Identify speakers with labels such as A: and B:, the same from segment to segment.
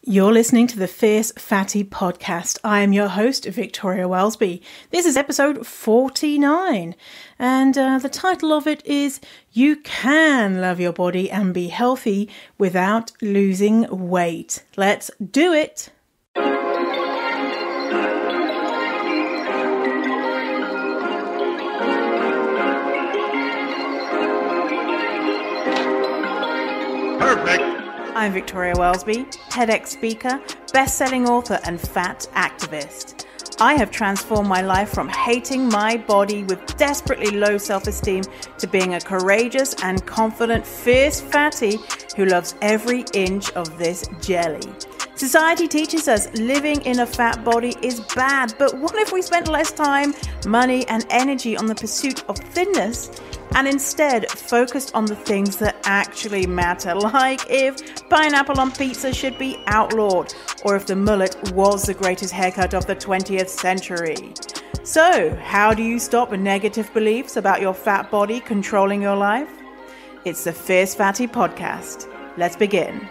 A: You're listening to the Fierce Fatty Podcast. I am your host, Victoria Welsby. This is episode 49, and the title of it is You Can Love Your Body and Be Healthy Without Losing Weight. Let's do it!
B: Perfect!
A: I'm Victoria Welsby, TEDx speaker, best-selling author and fat activist. I have transformed my life from hating my body with desperately low self-esteem to being a courageous and confident fierce fatty who loves every inch of this jelly. Society teaches us living in a fat body is bad, but what if we spent less time, money and energy on the pursuit of thinness and instead focused on the things that actually matter, like if pineapple on pizza should be outlawed, or if the mullet was the greatest haircut of the 20th century. So, how do you stop negative beliefs about your fat body controlling your life? It's the Fierce Fatty Podcast. Let's begin.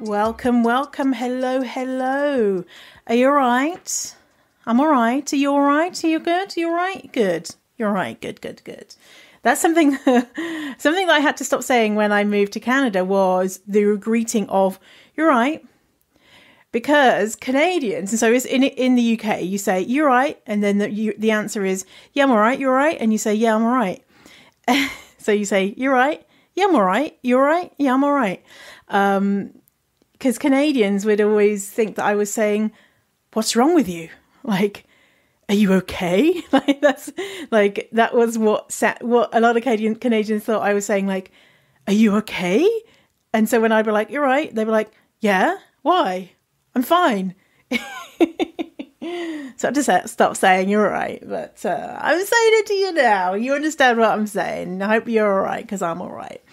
A: Welcome. Hello. Are you alright? I'm alright. Are you alright? Are you good? Are you alright? Good. You're alright. Good. That's something that I had to stop saying when I moved to Canada was the greeting of, you're right. Because Canadians, and so it's in the UK, you say, you're right. And then the answer is, yeah, I'm alright. You're right. And you say, yeah, I'm alright. So you say, you're right. Yeah, I'm alright. You're right. Yeah, I'm alright. Because Canadians would always think that I was saying, what's wrong with you? Like, are you okay? That was what a lot of Canadians thought I was saying, like, are you okay? And so when I'd be like, you're right, they'd be like, yeah, why? I'm fine. So I just stop saying you're all right. But I'm saying it to you now. You understand what I'm saying. I hope you're all right, because I'm all right.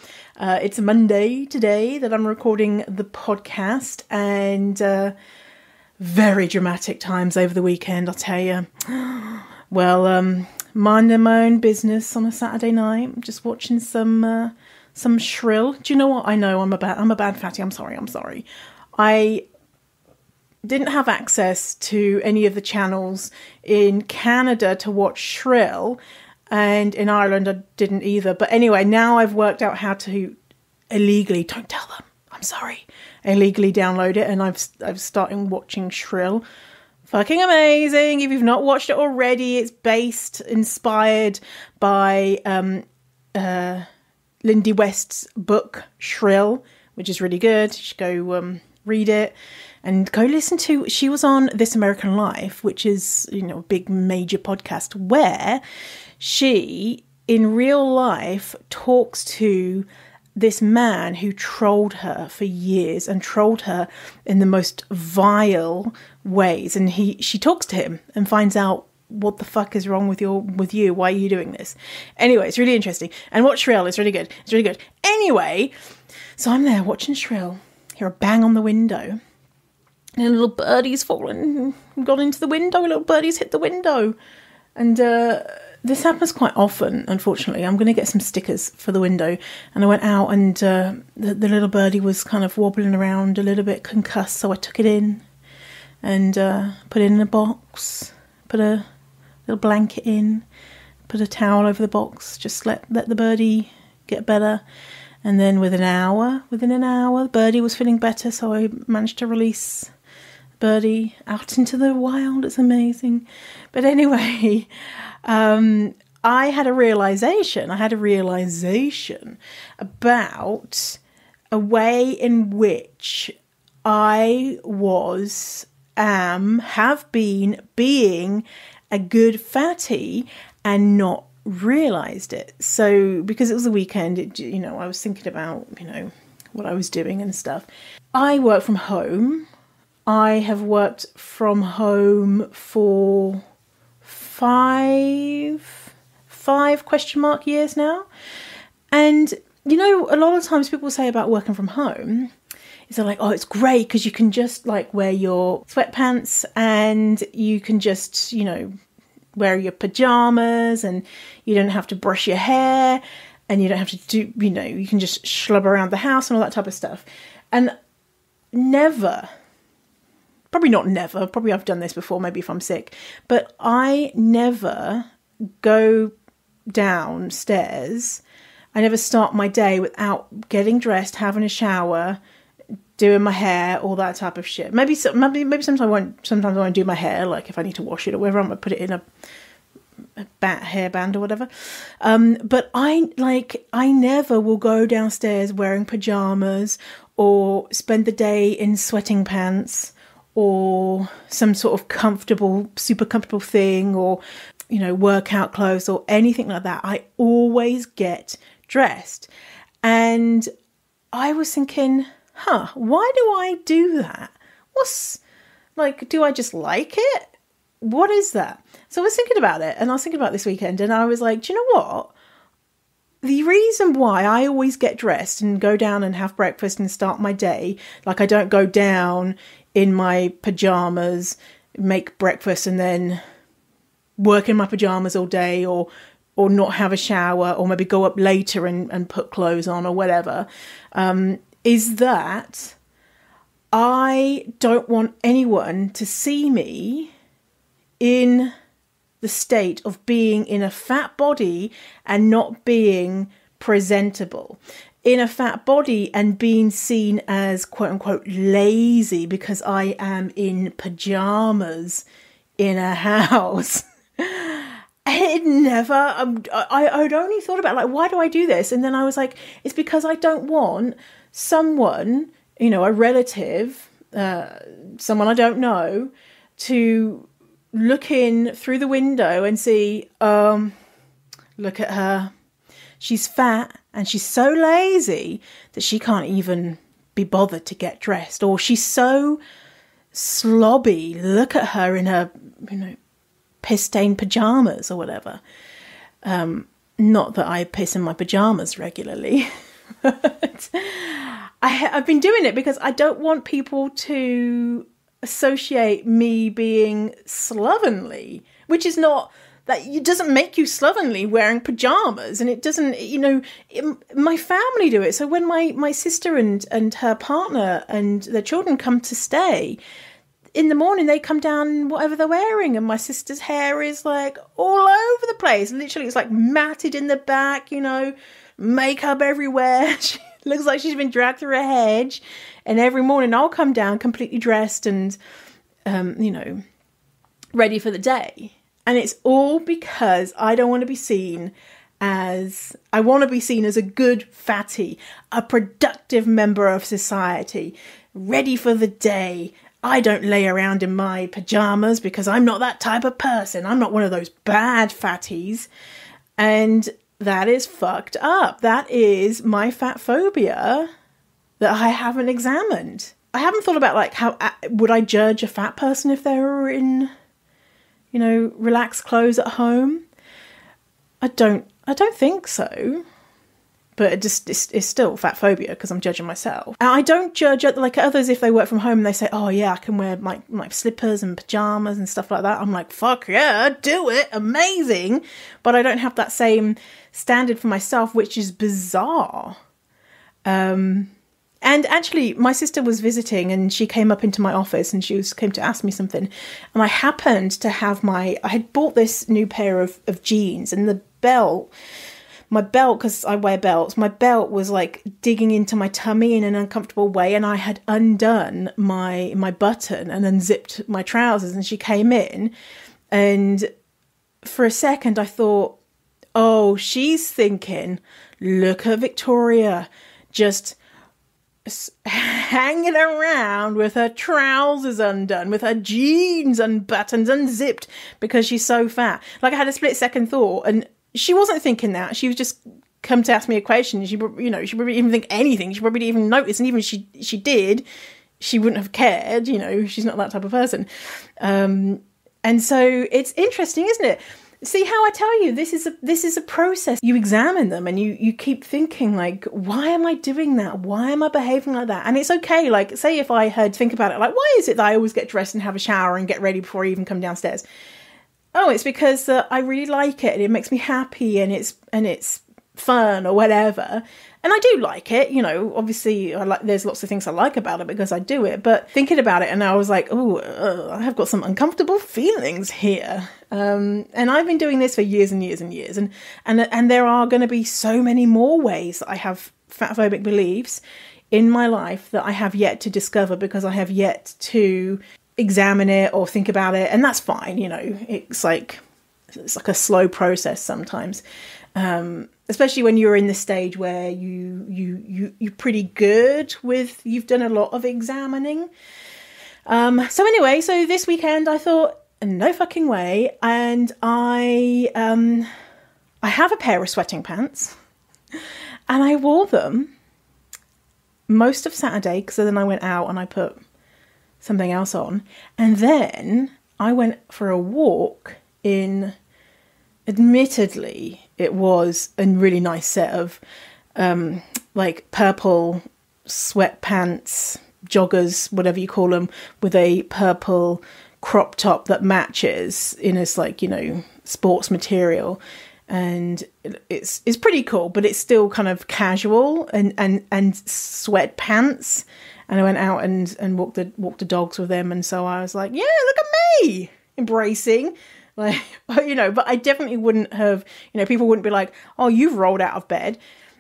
A: It's Monday today that I'm recording the podcast, and very dramatic times over the weekend, I'll tell you. Well, minding my own business on a Saturday night, just watching some Shrill. Do you know what? I know I'm a bad fatty. I'm sorry. I didn't have access to any of the channels in Canada to watch Shrill. And in Ireland, I didn't either. But anyway, now I've worked out how to illegally, don't tell them, I'm sorry, illegally download it. And I've started watching Shrill. Fucking amazing. If you've not watched it already, it's inspired by Lindy West's book, Shrill, which is really good. You should go read it. And go listen to, she was on This American Life, which is, a big major podcast where she, in real life, talks to this man who trolled her for years and trolled her in the most vile ways. And she talks to him and finds out what the fuck is wrong with you. Why are you doing this? Anyway, it's really interesting. And watch Shrill. It's really good. Anyway, so I'm there watching Shrill. Hear a bang on the window. And a little birdie's fallen, gone into the window. A little birdie's hit the window. And this happens quite often, unfortunately. I'm going to get some stickers for the window. And I went out and the little birdie was kind of wobbling around a little bit concussed. So I took it in and put it in a box, put a little blanket in, put a towel over the box, just let the birdie get better. And then within an hour, the birdie was feeling better. So I managed to release birdie out into the wild. It's amazing. But anyway, I had a realization about a way in which I have been being a good fatty and not realized it. So because it was the weekend, I was thinking about, what I was doing and stuff. I work from home. I have worked from home for five years now. And, a lot of times people say about working from home is they're like, oh, it's great because you can just like wear your sweatpants and you can just, wear your pajamas and you don't have to brush your hair and you don't have to do, you can just schlub around the house and all that type of stuff. And probably I've done this before, maybe if I'm sick, but I never go downstairs. I never start my day without getting dressed, having a shower, doing my hair, all that type of shit. Maybe sometimes I won't do my hair, like if I need to wash it or whatever, I'm going to put it in a hairband or whatever. But I never will go downstairs wearing pajamas or spend the day in sweating pants or some sort of super comfortable thing or, workout clothes or anything like that. I always get dressed. And I was thinking, why do I do that? Do I just like it? What is that? So I was thinking about it, and I was thinking about this weekend, and I was like, do you know what? The reason why I always get dressed and go down and have breakfast and start my day, like I don't go down in my pajamas, make breakfast and then work in my pajamas all day or not have a shower or maybe go up later and put clothes on or whatever, is that I don't want anyone to see me in the state of being in a fat body and not being presentable. In a fat body and being seen as quote unquote lazy because I am in pajamas in a house. I'd only thought about like, why do I do this? And then I was like, it's because I don't want someone, a relative, someone I don't know, to look in through the window and see, look at her. She's fat and she's so lazy that she can't even be bothered to get dressed. Or she's so slobby. Look at her in her, piss-stained pajamas or whatever. Not that I piss in my pajamas regularly. But I've been doing it because I don't want people to associate me being slovenly, which is not, that it doesn't make you slovenly wearing pajamas, and it doesn't, my family do it. So when my sister and her partner and their children come to stay, in the morning they come down whatever they're wearing, and my sister's hair is like all over the place. Literally, it's like matted in the back, makeup everywhere. She looks like she's been dragged through a hedge. And every morning I'll come down completely dressed and, ready for the day. And it's all because I don't want to be seen as, I want to be seen as a good fatty, a productive member of society, ready for the day. I don't lay around in my pajamas because I'm not that type of person. I'm not one of those bad fatties. And that is fucked up. That is my fat phobia that I haven't examined. I haven't thought about like how would I judge a fat person if they were in, relaxed clothes at home. I don't think so. But it's still fat phobia because I'm judging myself. And I don't judge like others if they work from home and they say, oh yeah, I can wear my slippers and pajamas and stuff like that. I'm like, fuck yeah, do it. Amazing. But I don't have that same standard for myself, which is bizarre. And actually, my sister was visiting and she came up into my office and came to ask me something. And I happened to have I had bought this new pair of jeans, and my belt, because I wear belts, my belt was like digging into my tummy in an uncomfortable way, and I had undone my button and unzipped my trousers, and she came in, and for a second I thought, oh, she's thinking, look at Victoria, just hanging around with her trousers undone, with her jeans unbuttoned, unzipped, because she's so fat. Like, I had a split second thought, and she wasn't thinking that. She was just come to ask me a question. She probably didn't even think anything. She probably didn't even notice. And even if she did, she wouldn't have cared. She's not that type of person. And so it's interesting, isn't it? See how I tell you, this is a process. You examine them and you keep thinking like, why am I doing that? Why am I behaving like that? And it's okay. Like, say if I think about it, like, why is it that I always get dressed and have a shower and get ready before I even come downstairs? Oh, it's because I really like it and it makes me happy and it's fun or whatever. And I do like it, you know, obviously there's lots of things I like about it because I do it, but thinking about it and I was like, oh, I have got some uncomfortable feelings here. And I've been doing this for years and years and years. And there are going to be so many more ways that I have fatphobic beliefs in my life that I have yet to discover because I have yet to examine it or think about it. And that's fine, you know, it's like a slow process sometimes. Especially when you're in the stage where you're pretty good with, you've done a lot of examining. So anyway, so this weekend I thought, no fucking way. And I have a pair of sweating pants and I wore them most of Saturday because then I went out and I put something else on. And then I went for a walk in, admittedly, it was a really nice set of like purple sweatpants, joggers, whatever you call them, with a purple crop top that matches in this, like, you know, sports material. And it's pretty cool, but it's still kind of casual and sweatpants. And I went out and walked the dogs with them. And so I was like, yeah, look at me, embracing. Like, you know, but I definitely wouldn't have, you know, people wouldn't be like, oh, you've rolled out of bed.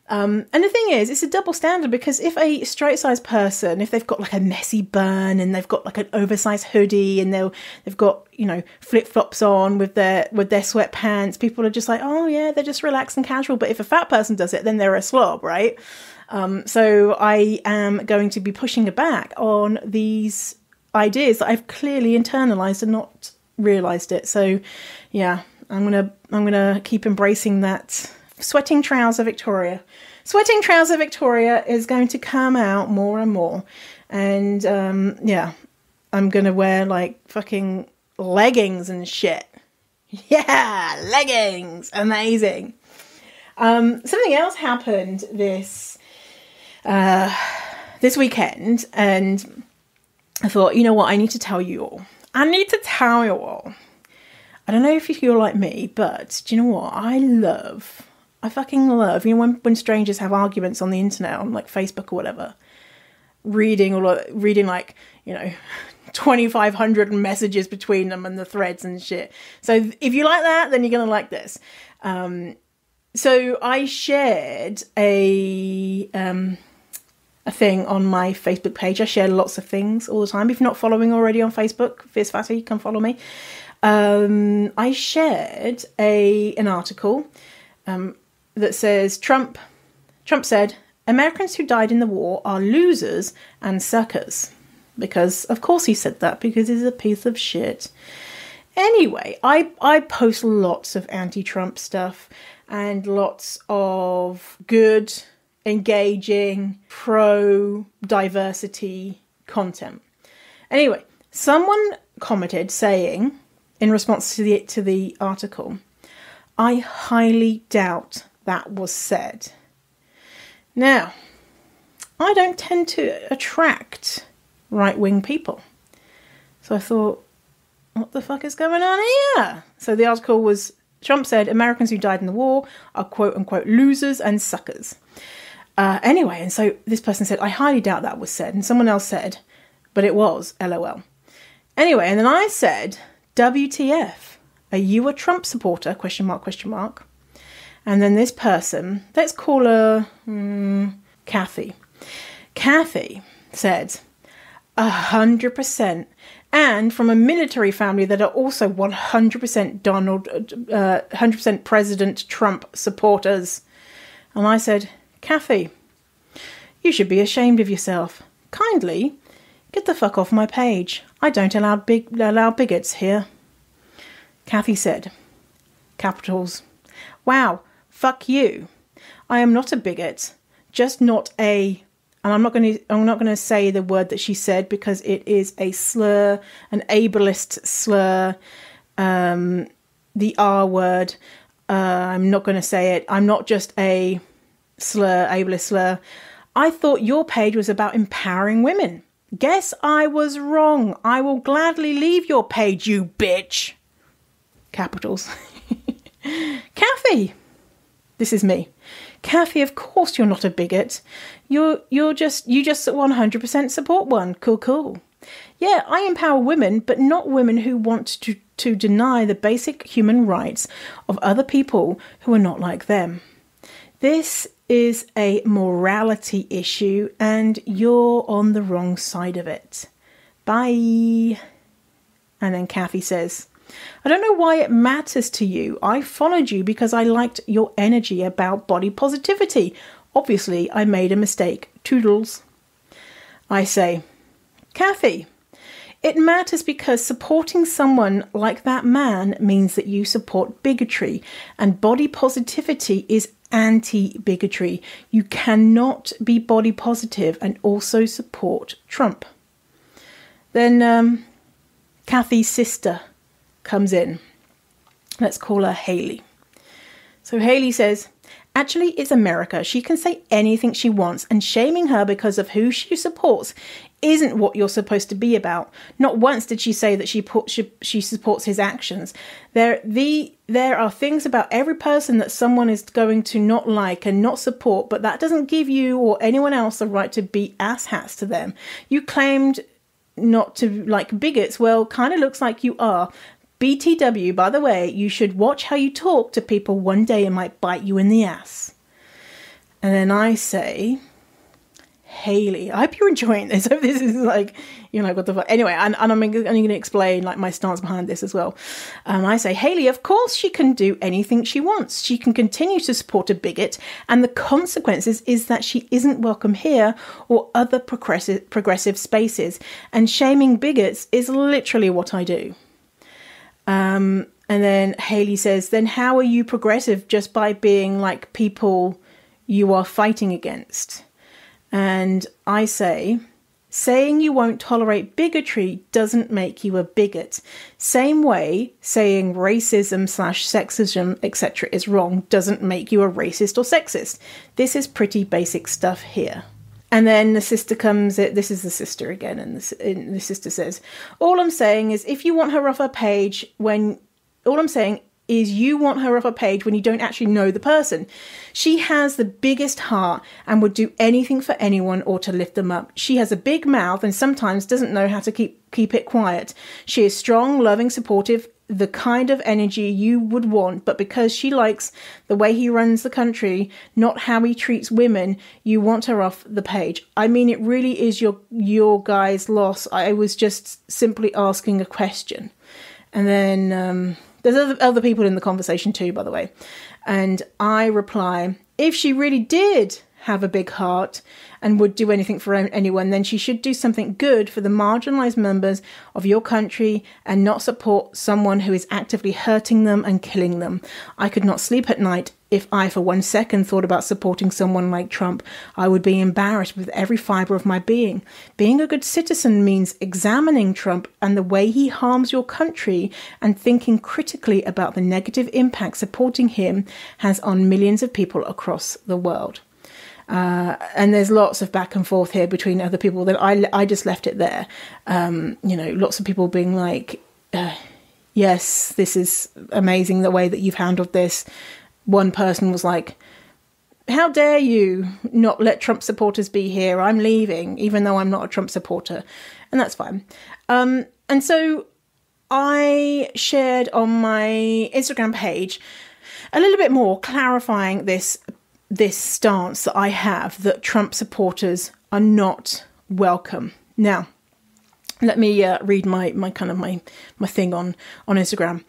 A: And the thing is, it's a double standard because if a straight sized person, if they've got like a messy bun and they've got like an oversized hoodie and they've got, you know, flip flops on with their sweatpants, people are just like, oh yeah, they're just relaxed and casual. But if a fat person does it, then they're a slob, right? So I am going to be pushing back on these ideas that I've clearly internalized and not realized it. So yeah, I'm gonna keep embracing that. Sweating Trouser Victoria is going to come out more and more, and yeah, I'm gonna wear like fucking leggings and shit. Yeah, leggings, amazing. Something else happened this weekend, and I thought, you know what, I need to tell you all. I don't know if you're like me, but do you know what? I fucking love, you know, when strangers have arguments on the internet, on like Facebook or whatever, reading like, you know, 2,500 messages between them and the threads and shit. So if you like that, then you're going to like this. So I shared a thing on my Facebook page. I share lots of things all the time. If you're not following already on Facebook, Fierce Fatty, come follow me. I shared an article that says Trump said Americans who died in the war are losers and suckers. Because of course he said that, because he's a piece of shit. Anyway, I post lots of anti-Trump stuff and lots of good, engaging, pro-diversity content. Anyway, someone commented saying, in response to the article, I highly doubt that was said. Now, I don't tend to attract right-wing people. So I thought, what the fuck is going on here? So the article was, Trump said Americans who died in the war are quote-unquote losers and suckers. Anyway, and so this person said, I highly doubt that was said. And someone else said, but it was, LOL. Anyway, and then I said, WTF? Are you a Trump supporter? ? And then this person, let's call her Kathy. Kathy said, 100%. And from a military family that are also 100% 100% President Trump supporters. And I said, Kathy, you should be ashamed of yourself. Kindly get the fuck off my page. I don't allow bigots here. Kathy said, capitals, wow, fuck you. I am not a bigot, just not a, and I'm not going to say the word that she said because it is a slur, an ableist slur. the R word. I'm not going to say it. I'm not just a slur, ableist slur. I thought your page was about empowering women. Guess I was wrong. I will gladly leave your page, you bitch. Capitals. Kathy. This is me. Kathy, of course you're not a bigot. You just 100% support one. Cool. Yeah, I empower women, but not women who want to deny the basic human rights of other people who are not like them. This is a morality issue and you're on the wrong side of it. Bye. And then Kathy says, I don't know why it matters to you. I followed you because I liked your energy about body positivity. Obviously, I made a mistake. Toodles. I say, Kathy, it matters because supporting someone like that man means that you support bigotry, and body positivity is anti-bigotry. You cannot be body positive and also support Trump. Then Kathy's sister comes in. Let's call her Haley. So Haley says, actually, it's America. She can say anything she wants, and shaming her because of who she supports isn't what you're supposed to be about. Not once did she say that she supports his actions. There are things about every person that someone is going to not like and not support, but that doesn't give you or anyone else the right to be asshats to them. You claimed not to like bigots. Well, kind of looks like you are. BTW, by the way, you should watch how you talk to people. One day it might bite you in the ass. And then I say, Haley, I hope you're enjoying this. I hope this is like, you're like, what the fuck? Anyway, and I'm going to explain like my stance behind this as well. I say, Haley, of course she can do anything she wants. She can continue to support a bigot, and the consequences is that she isn't welcome here or other progressive spaces. And shaming bigots is literally what I do. And then Haley says, then how are you progressive just by being like people you are fighting against? And I say, saying you won't tolerate bigotry doesn't make you a bigot. Same way saying racism/sexism, etc. is wrong doesn't make you a racist or sexist. This is pretty basic stuff here. And then the sister comes in. This is the sister again. And the sister says, all I'm saying is if you want her off her page when you don't actually know the person. She has the biggest heart and would do anything for anyone or to lift them up. She has a big mouth and sometimes doesn't know how to keep it quiet. She is strong, loving, supportive, the kind of energy you would want, but because she likes the way he runs the country, not how he treats women, you want her off the page. I mean, it really is your guy's loss. I was just simply asking a question. And then there's other people in the conversation too, by the way. And I reply, if she really did have a big heart and would do anything for anyone, then she should do something good for the marginalized members of your country and not support someone who is actively hurting them and killing them. I could not sleep at night if I for 1 second thought about supporting someone like Trump. I would be embarrassed with every fiber of my being. Being a good citizen means examining Trump and the way he harms your country and thinking critically about the negative impact supporting him has on millions of people across the world. And there's lots of back and forth here between other people that I just left it there. Lots of people being like, yes, this is amazing the way that you've handled this. One person was like, how dare you not let Trump supporters be here? I'm leaving, even though I'm not a Trump supporter. And that's fine. And so I shared on my Instagram page a little bit more clarifying this stance that I have, that Trump supporters are not welcome. Now, let me read my thing on Instagram.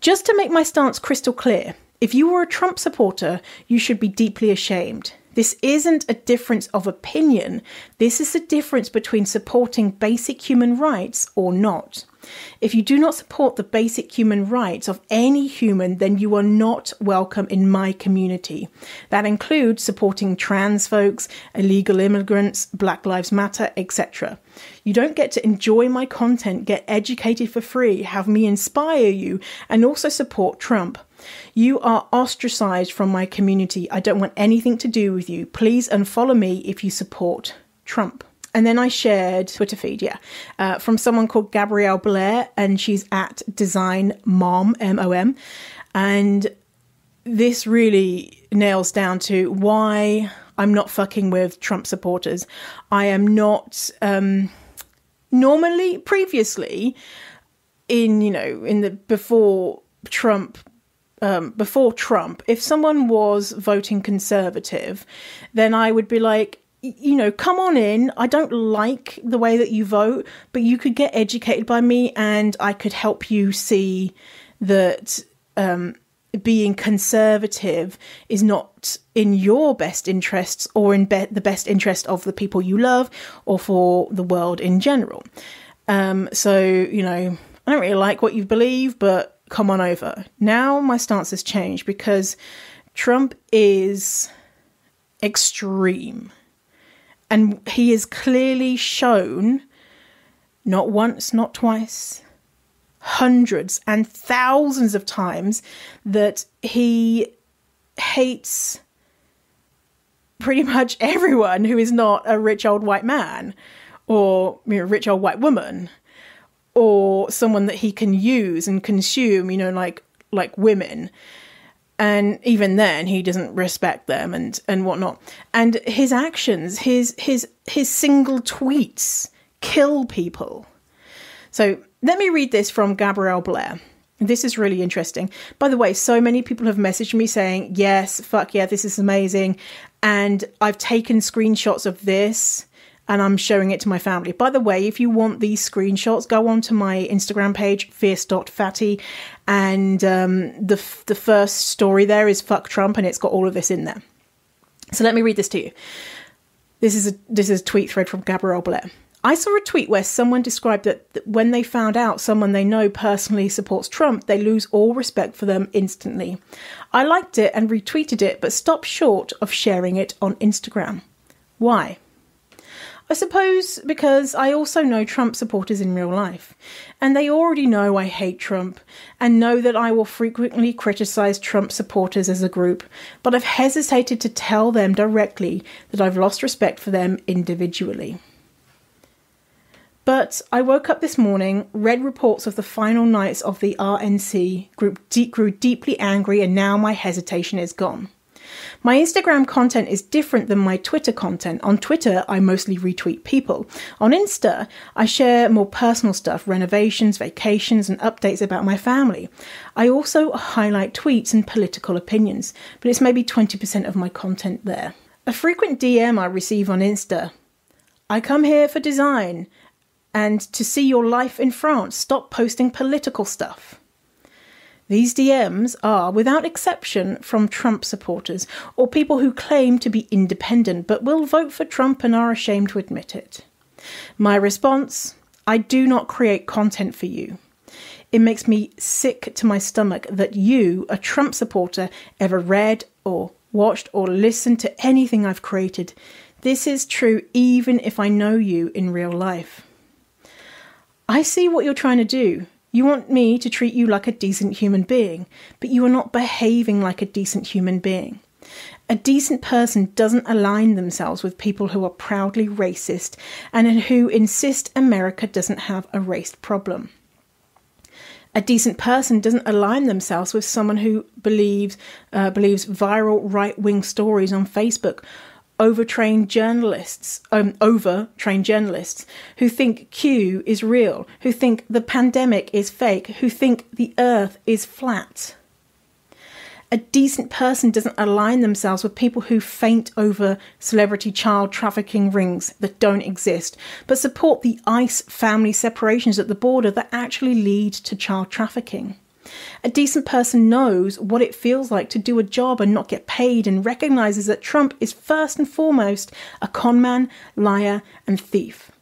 A: Just to make my stance crystal clear, if you were a Trump supporter, you should be deeply ashamed. This isn't a difference of opinion. This is the difference between supporting basic human rights or not. If you do not support the basic human rights of any human, then you are not welcome in my community. That includes supporting trans folks, illegal immigrants, Black Lives Matter, etc. You don't get to enjoy my content, get educated for free, have me inspire you, and also support Trump. You are ostracized from my community. I don't want anything to do with you. Please unfollow me if you support Trump. And then I shared Twitter feed, from someone called Gabrielle Blair, and she's at Design Mom, M-O-M. And this really nails down to why I'm not fucking with Trump supporters. I am not, previously, before Trump, if someone was voting Conservative, then I would be like, come on in. I don't like the way that you vote, but you could get educated by me and I could help you see that being conservative is not in your best interests or in the best interest of the people you love or for the world in general. So, I don't really like what you believe, but come on over. Now my stance has changed because Trump is extreme. And he has clearly shown, not once, not twice, hundreds and thousands of times, that he hates pretty much everyone who is not a rich old white man or a rich old white woman or someone that he can use and consume, like women. And even then, he doesn't respect them and whatnot. And his actions, his single tweets kill people. So let me read this from Gabrielle Blair. This is really interesting. By the way, so many people have messaged me saying, yes, fuck yeah, this is amazing. And I've taken screenshots of this and I'm showing it to my family. By the way, if you want these screenshots, go on to my Instagram page, fierce.fatty. And the first story there is fuck Trump, and it's got all of this in there. So let me read this to you. This is a tweet thread from Gabrielle Blair. I saw a tweet where someone described that when they found out someone they know personally supports Trump, they lose all respect for them instantly. I liked it and retweeted it, but stopped short of sharing it on Instagram. Why? I suppose because I also know Trump supporters in real life, and they already know I hate Trump and know that I will frequently criticize Trump supporters as a group, but I've hesitated to tell them directly that I've lost respect for them individually. But I woke up this morning, read reports of the final nights of the RNC, grew deeply angry, and now my hesitation is gone. My Instagram content is different than my Twitter content. On Twitter, I mostly retweet people. On Insta, I share more personal stuff, renovations, vacations, and updates about my family. I also highlight tweets and political opinions, but it's maybe 20% of my content there. A frequent DM I receive on Insta: I come here for design and to see your life in France. Stop posting political stuff. These DMs are, without exception, from Trump supporters or people who claim to be independent but will vote for Trump and are ashamed to admit it. My response: I do not create content for you. It makes me sick to my stomach that you, a Trump supporter, ever read or watched or listened to anything I've created. This is true even if I know you in real life. I see what you're trying to do. You want me to treat you like a decent human being, but you are not behaving like a decent human being. A decent person doesn't align themselves with people who are proudly racist and who insist America doesn't have a race problem. A decent person doesn't align themselves with someone who believes viral right-wing stories on Facebook, overtrained journalists who think Q is real, who think the pandemic is fake, who think the earth is flat. A decent person doesn't align themselves with people who faint over celebrity child trafficking rings that don't exist, but support the ICE family separations at the border that actually lead to child trafficking. A decent person knows what it feels like to do a job and not get paid, and recognises that Trump is first and foremost a conman, liar, and thief.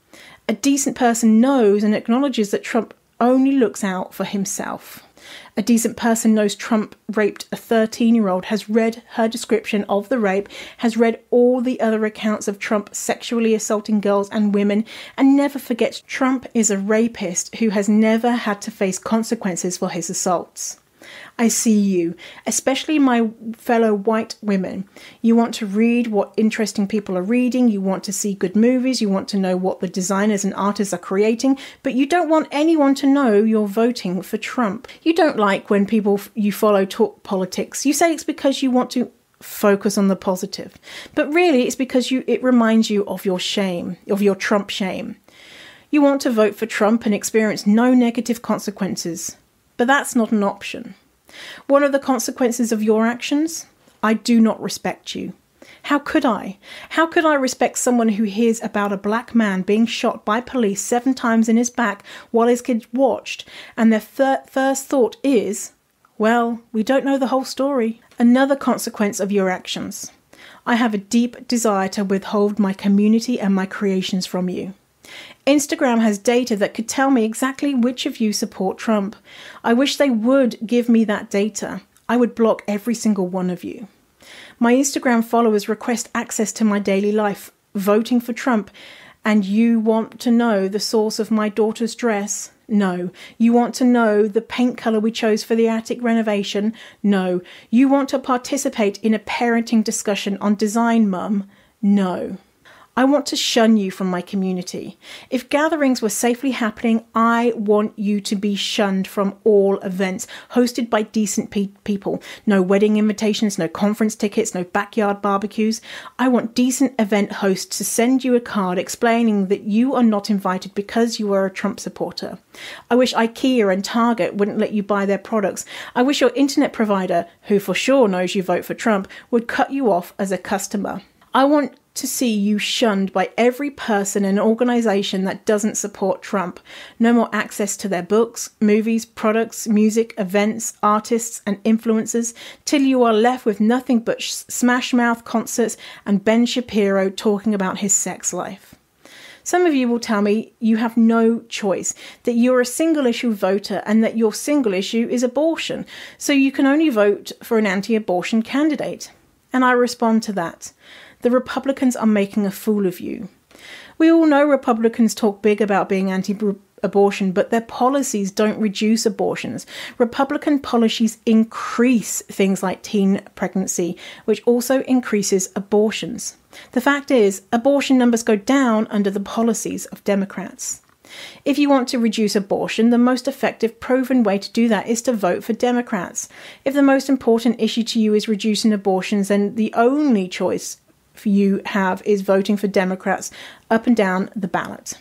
A: A decent person knows and acknowledges that Trump only looks out for himself. A decent person knows Trump raped a 13-year-old, has read her description of the rape, has read all the other accounts of Trump sexually assaulting girls and women, and never forgets Trump is a rapist who has never had to face consequences for his assaults. I see you, especially my fellow white women. You want to read what interesting people are reading, you want to see good movies, you want to know what the designers and artists are creating, but you don't want anyone to know you're voting for Trump. You don't like when people you follow talk politics. You say it's because you want to focus on the positive, but really it's because it reminds you of your shame, of your Trump shame. You want to vote for Trump and experience no negative consequences, but that's not an option. One of the consequences of your actions? I do not respect you. How could I? How could I respect someone who hears about a black man being shot by police 7 times in his back while his kids watched, and their first thought is, well, we don't know the whole story. Another consequence of your actions. I have a deep desire to withhold my community and my creations from you. Instagram has data that could tell me exactly which of you support Trump. I wish they would give me that data. I would block every single one of you. My Instagram followers request access to my daily life, voting for Trump, and you want to know the source of my daughter's dress? No. You want to know the paint colour we chose for the attic renovation? No. You want to participate in a parenting discussion on design, Mum? No. I want to shun you from my community. If gatherings were safely happening, I want you to be shunned from all events hosted by decent people. No wedding invitations, no conference tickets, no backyard barbecues. I want decent event hosts to send you a card explaining that you are not invited because you are a Trump supporter. I wish IKEA and Target wouldn't let you buy their products. I wish your internet provider, who for sure knows you vote for Trump, would cut you off as a customer. I want to see you shunned by every person and organisation that doesn't support Trump. No more access to their books, movies, products, music, events, artists and influencers, till you are left with nothing but Smash Mouth concerts and Ben Shapiro talking about his sex life. Some of you will tell me you have no choice, that you're a single issue voter and that your single issue is abortion, so you can only vote for an anti-abortion candidate. And I respond to that. The Republicans are making a fool of you. We all know Republicans talk big about being anti-abortion, but their policies don't reduce abortions. Republican policies increase things like teen pregnancy, which also increases abortions. The fact is, abortion numbers go down under the policies of Democrats. If you want to reduce abortion, the most effective proven way to do that is to vote for Democrats. If the most important issue to you is reducing abortions, then the only choice you have is voting for Democrats up and down the ballot.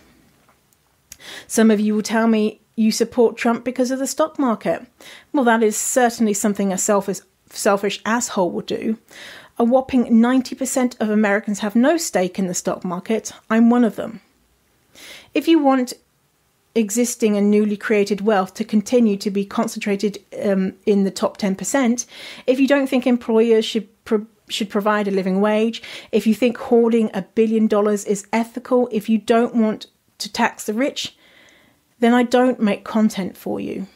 A: Some of you will tell me you support Trump because of the stock market. Well, that is certainly something a selfish asshole will do. A whopping 90% of Americans have no stake in the stock market. I'm one of them. If you want existing and newly created wealth to continue to be concentrated in the top 10%, if you don't think employers should provide a living wage, if you think hoarding $1 billion is ethical, if you don't want to tax the rich, then I don't make content for you.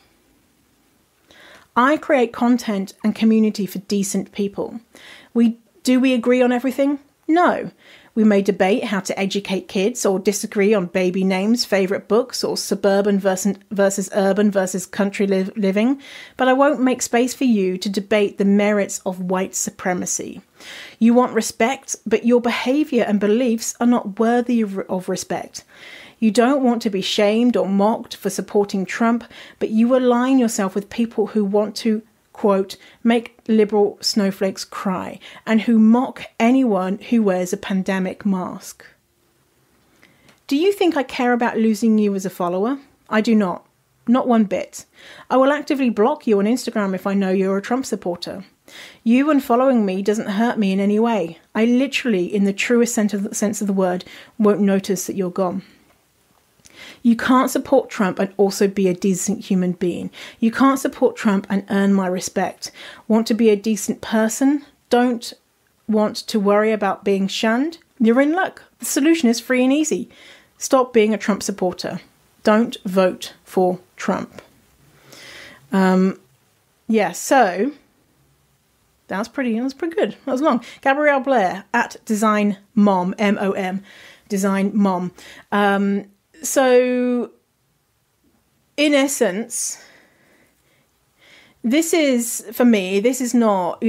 A: I create content and community for decent people. Do we agree on everything? No. We may debate how to educate kids or disagree on baby names, favourite books, or suburban versus urban versus country living, but I won't make space for you to debate the merits of white supremacy. You want respect, but your behaviour and beliefs are not worthy of respect. You don't want to be shamed or mocked for supporting Trump, but you align yourself with people who want to, quote, make liberal snowflakes cry, and who mock anyone who wears a pandemic mask. Do you think I care about losing you as a follower? I do not. Not one bit. I will actively block you on Instagram if I know you're a Trump supporter. You unfollowing me doesn't hurt me in any way. I literally, in the truest sense of the word, won't notice that you're gone. You can't support Trump and also be a decent human being. You can't support Trump and earn my respect. Want to be a decent person? Don't want to worry about being shunned? You're in luck. The solution is free and easy. Stop being a Trump supporter. Don't vote for Trump. Trump. So that's pretty good. That was long. Gabrielle Blair at Design Mom, M-O-M, Design Mom. So in essence, this is, for me, this is not,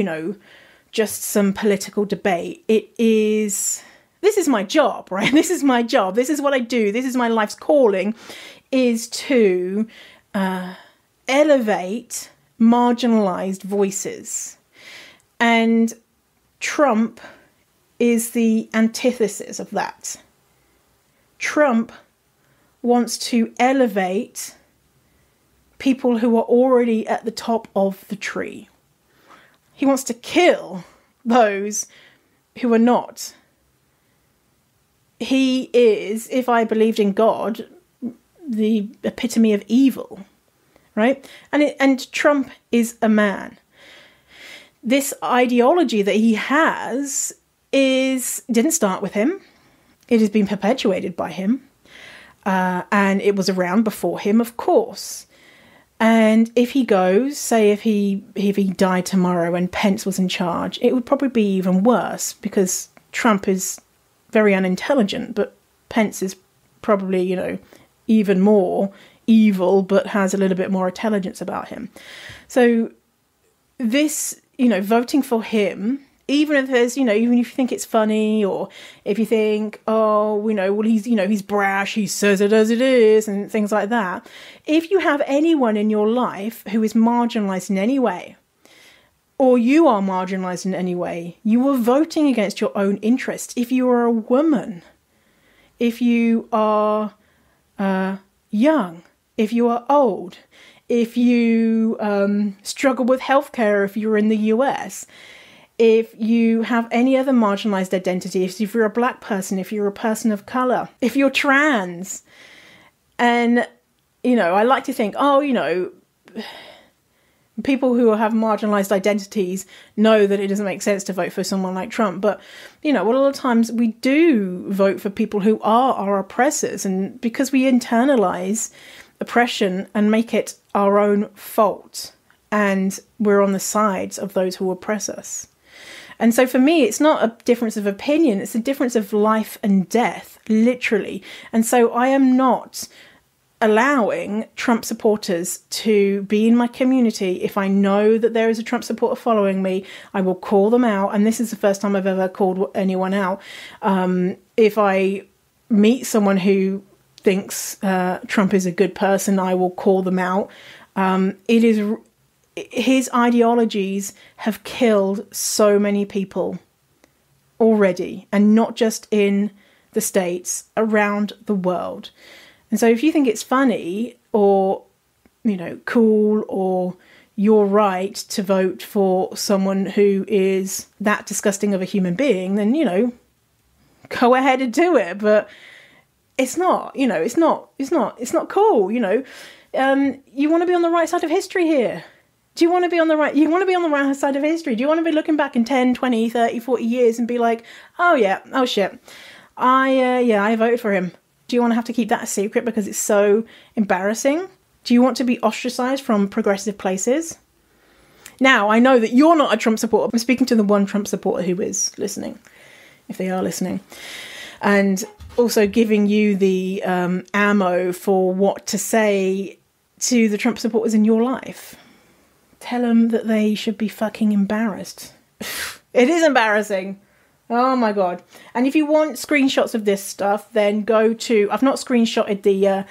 A: just some political debate. This is my job, right? This is my job. This is what I do. This is my life's calling, is to elevate marginalized voices. And Trump is the antithesis of that. Trump wants to elevate people who are already at the top of the tree. He wants to kill those who are not. He is, if I believed in God, the epitome of evil, right? And Trump is a man. This ideology that he has didn't start with him. It has been perpetuated by him. And it was around before him, of course. And if he goes, say if he died tomorrow and Pence was in charge, it would probably be even worse, because Trump is very unintelligent, but Pence is probably, even more evil, but has a little bit more intelligence about him. So this, voting for him, even if there's, even if you think it's funny, or if you think, he's brash, he says it as it is, and things like that. If you have anyone in your life who is marginalized in any way, or you are marginalized in any way, you are voting against your own interests. If you are a woman, if you are young, if you are old, if you struggle with healthcare, if you're in the US, if you have any other marginalized identity, if you're a black person, if you're a person of color, if you're trans. And, I like to think, people who have marginalized identities know that it doesn't make sense to vote for someone like Trump. But, a lot of times we do vote for people who are our oppressors. And because we internalize oppression and make it our own fault, and we're on the sides of those who oppress us. And so for me, it's not a difference of opinion, it's a difference of life and death, literally. And so I am not allowing Trump supporters to be in my community. If I know that there is a Trump supporter following me, I will call them out. And this is the first time I've ever called anyone out. If I meet someone who thinks Trump is a good person, I will call them out. His ideologies have killed so many people already, and not just in the States, around the world. And so if you think it's funny or, cool, or you're right to vote for someone who is that disgusting of a human being, then, go ahead and do it. But it's not, it's not cool, You want to be on the right side of history here. Do you want to be on the right side of history? Do you want to be looking back in 10, 20, 30, 40 years and be like, oh shit, I voted for him. Do you want to have to keep that a secret because it's so embarrassing? Do you want to be ostracized from progressive places? Now, I know that you're not a Trump supporter. I'm speaking to the one Trump supporter who is listening, if they are listening. And also giving you the ammo for what to say to the Trump supporters in your life. Tell them that they should be fucking embarrassed. It is embarrassing. Oh my God. And if you want screenshots of this stuff, then go to... I've not screenshotted the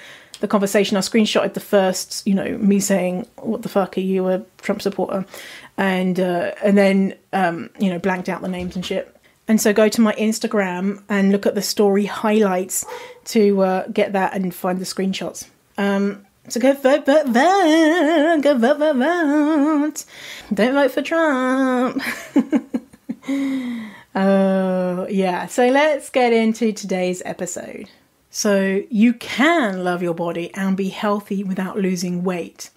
A: conversation. I screenshotted the first, me saying, what the fuck, are you a Trump supporter? And then, blanked out the names and shit. And so go to my Instagram and look at the story highlights to get that and find the screenshots. So go vote. Don't vote for Trump. Oh, yeah. So let's get into today's episode. So you can love your body and be healthy without losing weight.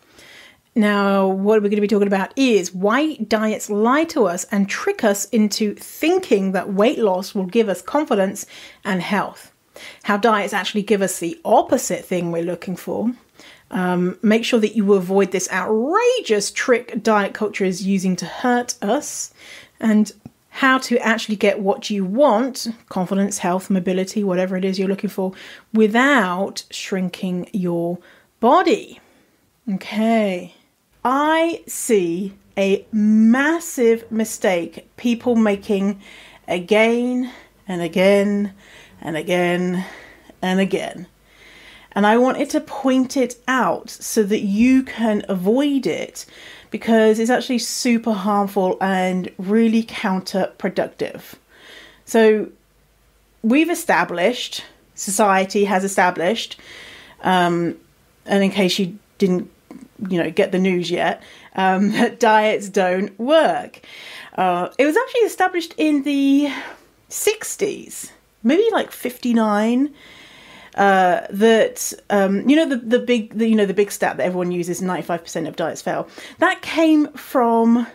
A: Now, what we're going to be talking about is why diets lie to us and trick us into thinking that weight loss will give us confidence and health. How diets actually give us the opposite thing we're looking for. Make sure that you avoid this outrageous trick diet culture is using to hurt us, and how to actually get what you want, confidence, health, mobility, whatever it is you're looking for, without shrinking your body. Okay. I see a massive mistake people making again and again and again and again. And I wanted to point it out so that you can avoid it, because it's actually super harmful and really counterproductive. So we've established, society has established, and in case you didn't, get the news yet, that diets don't work. It was actually established in the 60s, maybe like 59. The big stat that everyone uses, 95% of diets fail. That came from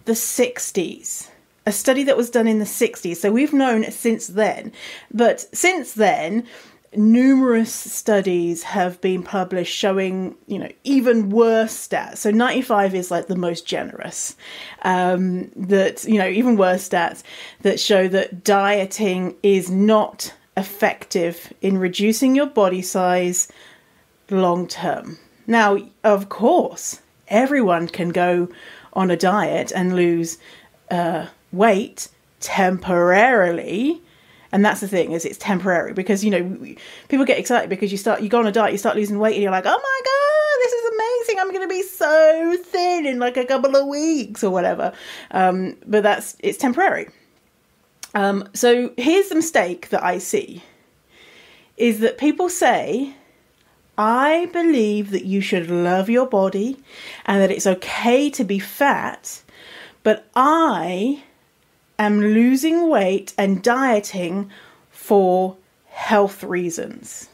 A: the 60s, a study that was done in the 60s. So we've known since then, but since then, numerous studies have been published showing, even worse stats. So 95 is like the most generous, even worse stats that show that dieting is not effective in reducing your body size long term. Now, of course, everyone can go on a diet and lose weight temporarily. And that's the thing, is it's temporary, because, people get excited because you go on a diet, you start losing weight, and you're like, oh my God, this is amazing. I'm going to be so thin in like a couple of weeks or whatever. But it's temporary. So here's the mistake that I see, is that people say, I believe that you should love your body and that it's okay to be fat, but I am losing weight and dieting for health reasons.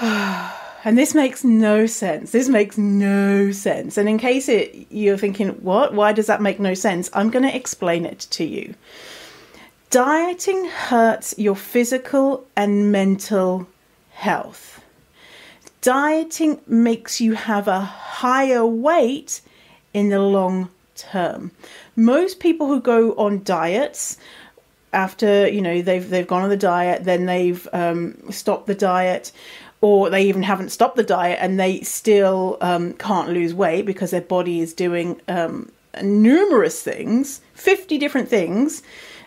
A: And this makes no sense. And in case you're thinking, what? Why does that make no sense? I'm going to explain it to you. Dieting hurts your physical and mental health. Dieting makes you have a higher weight in the long term. Most people who go on diets after, they've gone on the diet, then they've stopped the diet, or they even haven't stopped the diet and they still can't lose weight because their body is doing numerous things, 50 different things,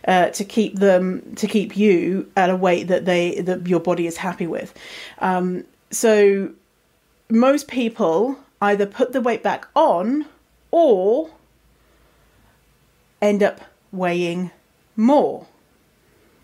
A: to keep you at a weight that your body is happy with. So most people either put the weight back on or end up weighing more.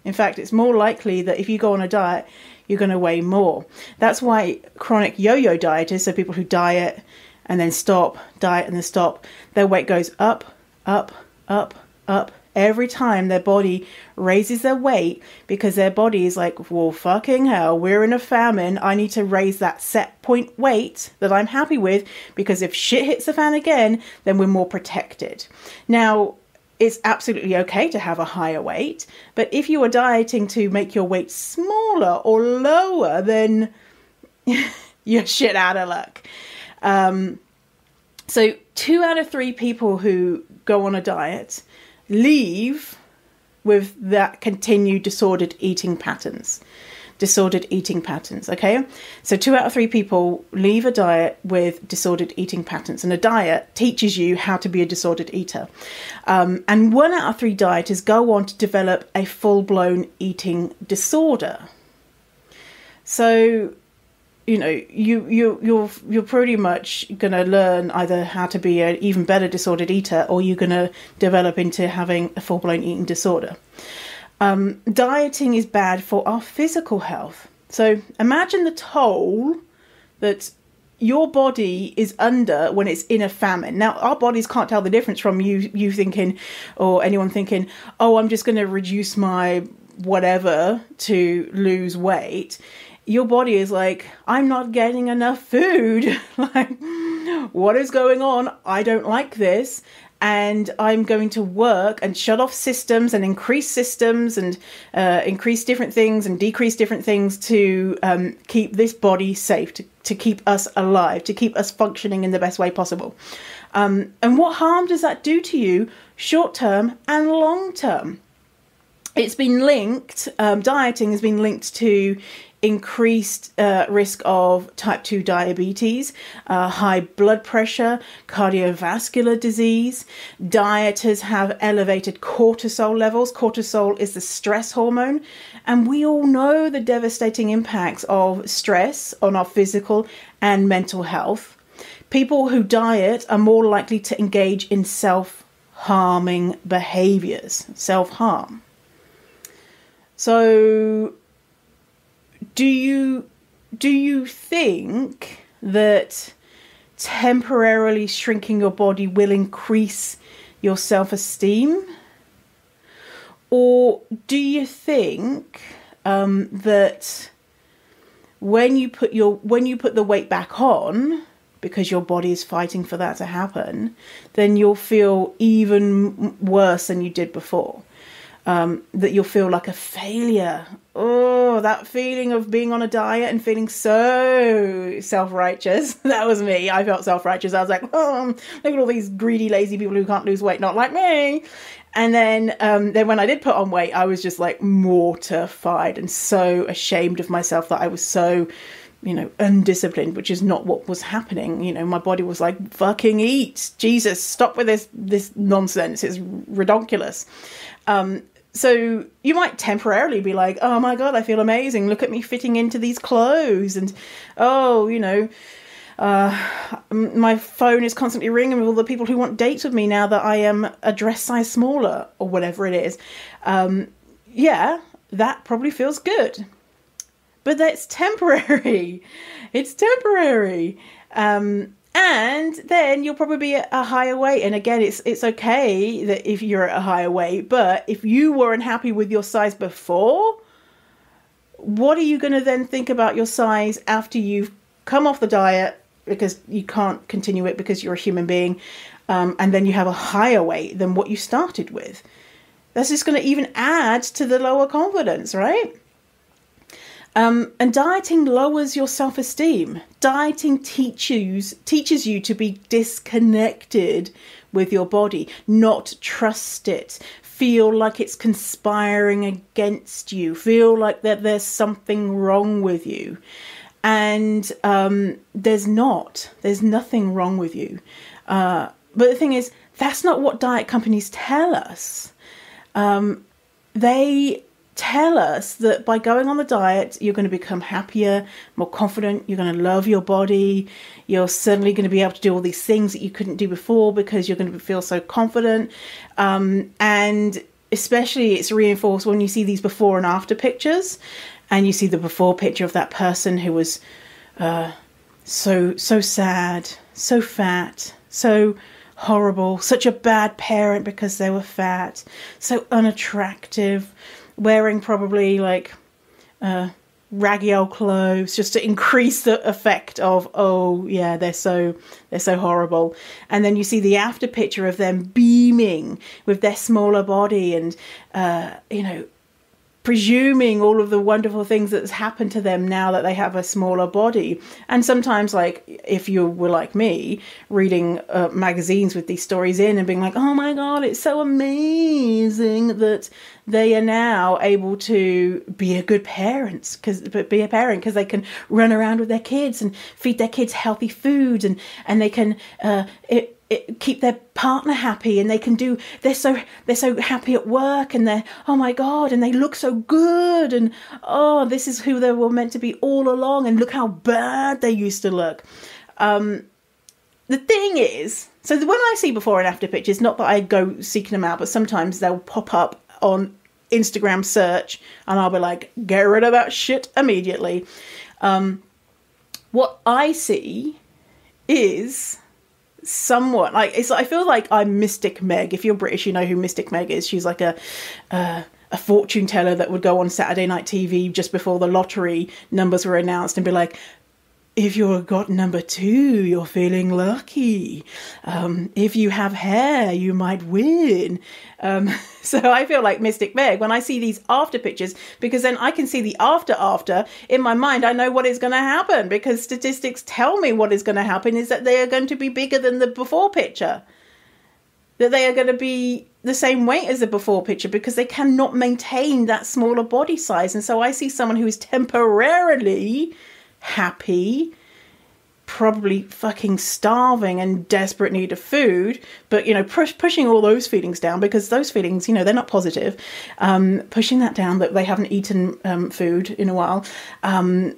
A: In fact, it's more likely that if you go on a diet, you're going to weigh more. That's why chronic yo-yo dieters, so people who diet and then stop, diet and then stop, their weight goes up, up, up, up every time their body raises their weight, because their body is like, well, fucking hell, we're in a famine. I need to raise that set point weight that I'm happy with, because if shit hits the fan again, then we're more protected. Now, it's absolutely okay to have a higher weight, but if you are dieting to make your weight smaller or lower, then you're shit out of luck. So 2 out of 3 people who go on a diet leave with that continued disordered eating patterns, okay? So 2 out of 3 people leave a diet with disordered eating patterns, and a diet teaches you how to be a disordered eater. And 1 out of 3 dieters go on to develop a full-blown eating disorder. So, you're pretty much going to learn either how to be an even better disordered eater, or you're going to develop into having a full-blown eating disorder. Dieting is bad for our physical health. So imagine the toll that your body is under when it's in a famine. Now, our bodies can't tell the difference from you thinking, or anyone thinking, oh, I'm just going to reduce my whatever to lose weight. Your body is like, I'm not getting enough food. Like, what is going on? I don't like this. and I'm going to work and shut off systems and increase systems and increase different things and decrease different things to keep this body safe, to keep us alive, to keep us functioning in the best way possible. And what harm does that do to you short term and long term? It's been linked, dieting has been linked to increased risk of type 2 diabetes, high blood pressure, cardiovascular disease. Dieters have elevated cortisol levels. Cortisol is the stress hormone, and we all know the devastating impacts of stress on our physical and mental health. People who diet are more likely to engage in self-harming behaviors, self-harm. So do you think that temporarily shrinking your body will increase your self-esteem? Or do you think that when you put the weight back on, because your body is fighting for that to happen, then you'll feel even worse than you did before? That you'll feel like a failure. Oh, that feeling of being on a diet and feeling so self-righteous. That was me. I felt self-righteous. I was like, oh, look at all these greedy, lazy people who can't lose weight, not like me. And then when I did put on weight, I was just like mortified and so ashamed of myself that I was so, undisciplined, which is not what was happening. My body was like, fucking eat. Jesus, stop with this nonsense. It's ridiculous. So you might temporarily be like, oh my God, I feel amazing. Look at me fitting into these clothes. And, my phone is constantly ringing with all the people who want dates with me now that I am a dress size smaller or whatever it is. Yeah, that probably feels good. But that's temporary. It's temporary. And then you'll probably be at a higher weight. And again, it's okay that if you're at a higher weight, but if you were unhappy with your size before, what are you going to then think about your size after you've come off the diet, because you can't continue it because you're a human being, and then you have a higher weight than what you started with? That's just going to even add to the lower confidence, right? And dieting lowers your self-esteem. Dieting teaches you to be disconnected with your body, not trust it, feel like it's conspiring against you, feel like that there's something wrong with you. And there's nothing wrong with you. But the thing is, that's not what diet companies tell us. They tell us that by going on the diet, you're going to become happier, more confident, you're going to love your body, you're suddenly going to be able to do all these things that you couldn't do before because you're going to feel so confident. And especially it's reinforced when you see these before and after pictures, and you see the before picture of that person who was so sad, so fat, so horrible, such a bad parent because they were fat, so unattractive, wearing probably like raggy old clothes just to increase the effect of, oh yeah, they're so horrible. And then you see the after picture of them beaming with their smaller body and presuming all of the wonderful things that's happened to them now that they have a smaller body. And sometimes, like, if you were like me, reading magazines with these stories in and being like, oh my God, it's so amazing that they are now able to be a good parent because they can run around with their kids and feed their kids healthy food, and they can keep their partner happy, and they're so happy at work, and they're, oh my God, and they look so good, and oh, this is who they were meant to be all along, and look how bad they used to look. The thing is, so when I see before and after pictures, not that I go seeking them out, but sometimes they'll pop up on Instagram search and I'll be like, get rid of that shit immediately. What I see is somewhat like, I feel like I'm Mystic Meg. If you're British, you know who Mystic Meg is. She's like a fortune teller that would go on Saturday night TV just before the lottery numbers were announced and be like, if you've got number 2, you're feeling lucky. If you have hair, you might win. So I feel like Mystic Meg when I see these after pictures, because then I can see the after. In my mind, I know what is going to happen, because statistics tell me what is going to happen is that they are going to be bigger than the before picture. That they are going to be the same weight as the before picture, because they cannot maintain that smaller body size. And so I see someone who is temporarily happy, probably fucking starving and desperate need of food, but pushing all those feelings down, because those feelings, they're not positive, pushing that down, that they haven't eaten food in a while,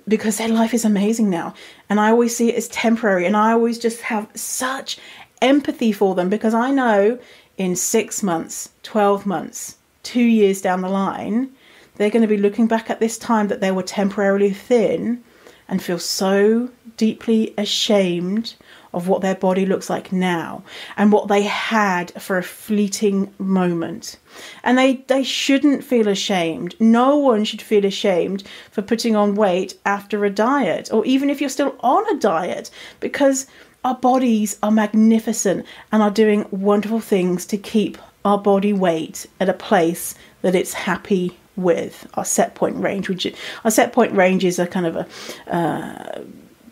A: because their life is amazing now, and I always see it as temporary, and I always just have such empathy for them, because I know in 6 months, 12 months, 2 years down the line, they're going to be looking back at this time that they were temporarily thin and feel so deeply ashamed of what their body looks like now and what they had for a fleeting moment. And they shouldn't feel ashamed. No one should feel ashamed for putting on weight after a diet, or even if you're still on a diet, because our bodies are magnificent and are doing wonderful things to keep our body weight at a place that it's happy with. Our set point range, our set point range is a kind of a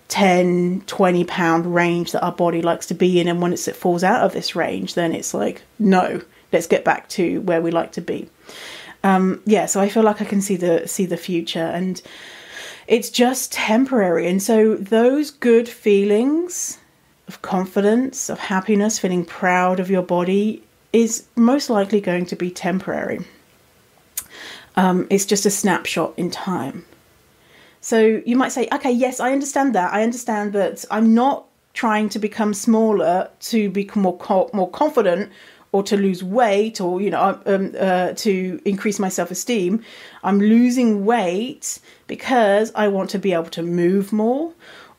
A: 10-20 pound range that our body likes to be in, and when it falls out of this range, then it's like, no, let's get back to where we like to be. So I feel like I can see the future, and it's just temporary. And so those good feelings of confidence, of happiness, feeling proud of your body is most likely going to be temporary. It's just a snapshot in time. So you might say, okay, yes, I understand that. I understand that I'm not trying to become smaller to become more confident, or to lose weight, or, to increase my self-esteem. I'm losing weight because I want to be able to move more,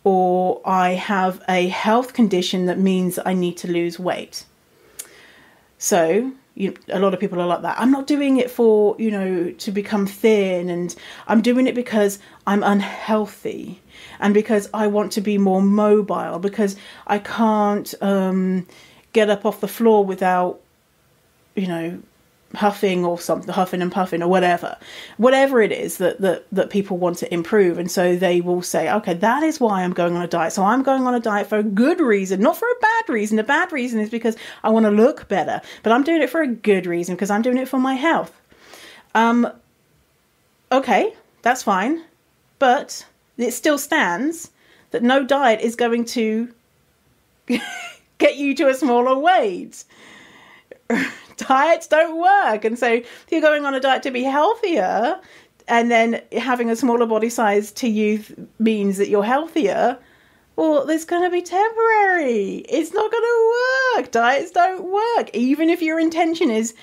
A: or I have a health condition that means I need to lose weight. So a lot of people are like that. I'm not doing it for, to become thin, and I'm doing it because I'm unhealthy, and because I want to be more mobile, because I can't get up off the floor without, huffing or something, huffing and puffing or whatever it is that people want to improve. And so they will say, okay, that is why I'm going on a diet. So I'm going on a diet for a good reason, not for a bad reason. The bad reason is because I want to look better, but I'm doing it for a good reason, because I'm doing it for my health. Okay, that's fine. But it still stands that no diet is going to get you to a smaller weight. Diets don't work. And so if you're going on a diet to be healthier, and then having a smaller body size to you means that you're healthier, well, it's going to be temporary. It's not going to work. Diets don't work. Even if your intention is,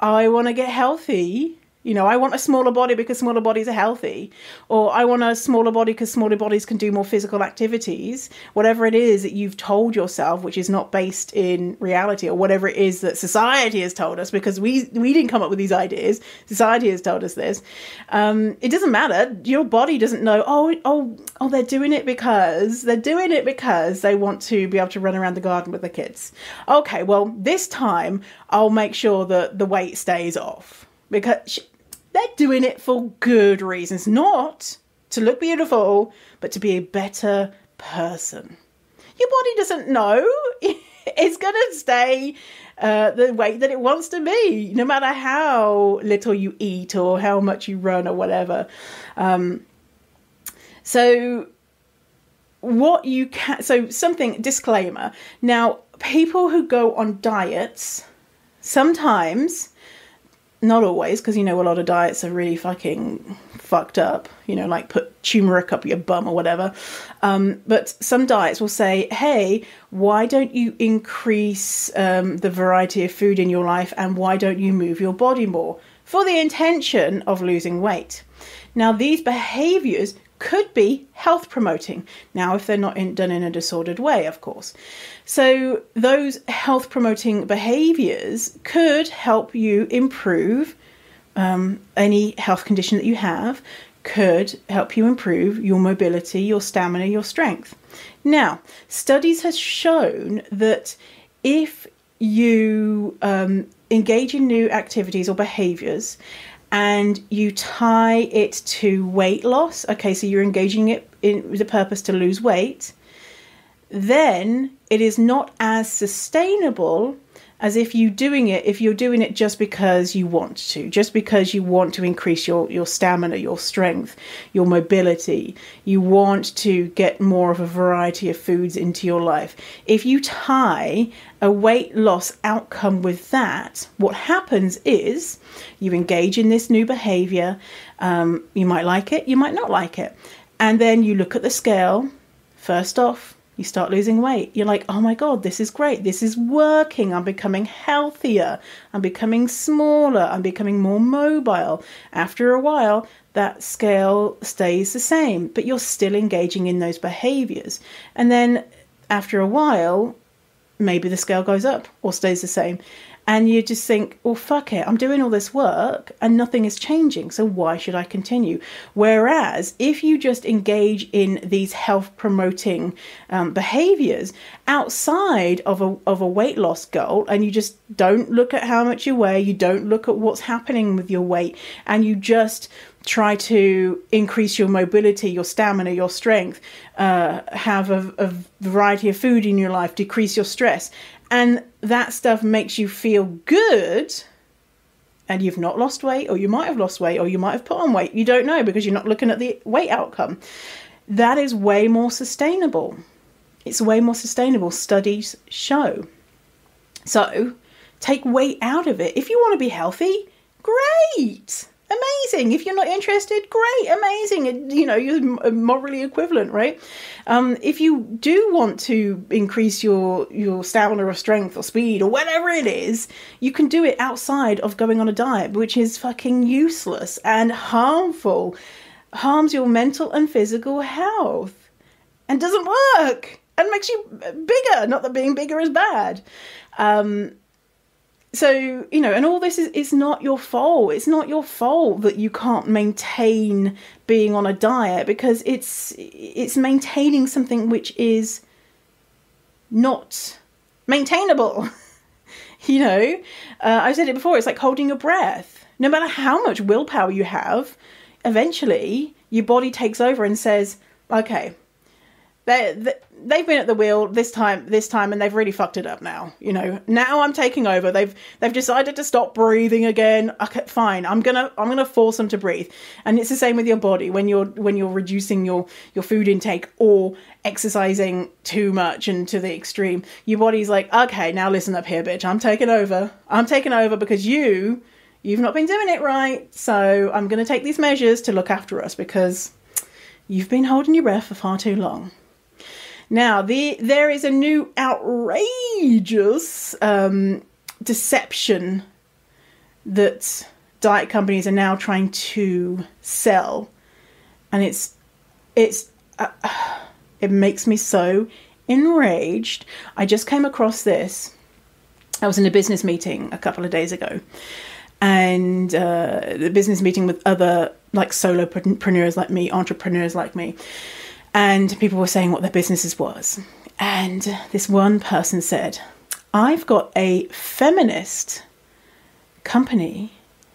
A: I want to get healthy, I want a smaller body because smaller bodies are healthy, or I want a smaller body because smaller bodies can do more physical activities, whatever it is that you've told yourself, which is not based in reality, or whatever it is that society has told us, because we didn't come up with these ideas. Society has told us this. It doesn't matter. Your body doesn't know, oh, they're doing it because they want to be able to run around the garden with the kids. Okay, well, this time I'll make sure that the weight stays off, because they're doing it for good reasons, not to look beautiful, but to be a better person. Your body doesn't know. It's going to stay the weight that it wants to be, no matter how little you eat or how much you run or whatever. So something, disclaimer. Now, people who go on diets, sometimes, not always, because, a lot of diets are really fucking fucked up, like put turmeric up your bum or whatever. But some diets will say, hey, why don't you increase the variety of food in your life, and why don't you move your body more, for the intention of losing weight? Now, these behaviors could be health promoting. Now, if they're not done in a disordered way, of course. So those health promoting behaviors could help you improve any health condition that you have, could help you improve your mobility, your stamina, your strength. Now, studies have shown that if you engage in new activities or behaviors and you tie it to weight loss, okay, so you're engaging it in the purpose to lose weight, then it is not as sustainable as if you're doing it just because you want to, just because you want to increase your stamina, your strength, your mobility. You want to get more of a variety of foods into your life. If you tie a weight loss outcome with that, what happens is you engage in this new behavior. You might like it, you might not like it. And then you look at the scale. First off, you start losing weight. You're like, oh my God, this is great. This is working. I'm becoming healthier. I'm becoming smaller. I'm becoming more mobile. After a while, that scale stays the same, but you're still engaging in those behaviors. And then after a while, maybe the scale goes up or stays the same. And you just think, well, fuck it. I'm doing all this work and nothing is changing. So why should I continue? Whereas if you just engage in these health promoting behaviors outside of a weight loss goal, and you just don't look at how much you weigh, you don't look at what's happening with your weight, and you just try to increase your mobility, your stamina, your strength, have a variety of food in your life, decrease your stress, and that stuff makes you feel good, and you've not lost weight, or you might have lost weight, or you might have put on weight. You don't know because you're not looking at the weight outcome. That is way more sustainable. It's way more sustainable, studies show. So take weight out of it. If you want to be healthy, great. Amazing. If you're not interested, great, amazing. You know, you're morally equivalent, right? If you do want to increase your stamina or strength or speed or whatever it is, you can do it outside of going on a diet, which is fucking useless and harmful, harms your mental and physical health, and doesn't work and makes you bigger. Not that being bigger is bad. So, you know, and all this is not your fault. It's not your fault that you can't maintain being on a diet, because it's maintaining something which is not maintainable. You know, I said it before, it's like holding your breath. No matter how much willpower you have, eventually your body takes over and says, okay, they've been at the wheel this time, and they've really fucked it up now. You know, now I'm taking over. They've decided to stop breathing again. Okay, fine. I'm gonna force them to breathe. And it's the same with your body when you're reducing your food intake or exercising too much and to the extreme. Your body's like, okay, now listen up here, bitch. I'm taking over. Because you've not been doing it right. So I'm gonna take these measures to look after us because you've been holding your breath for far too long. Now, there is a new outrageous deception that diet companies are now trying to sell, and it makes me so enraged. I just came across this. I was in a business meeting a couple of days ago, and the business meeting with other like solopreneurs like me, entrepreneurs like me. And people were saying what their businesses was. And this one person said, I've got a feminist company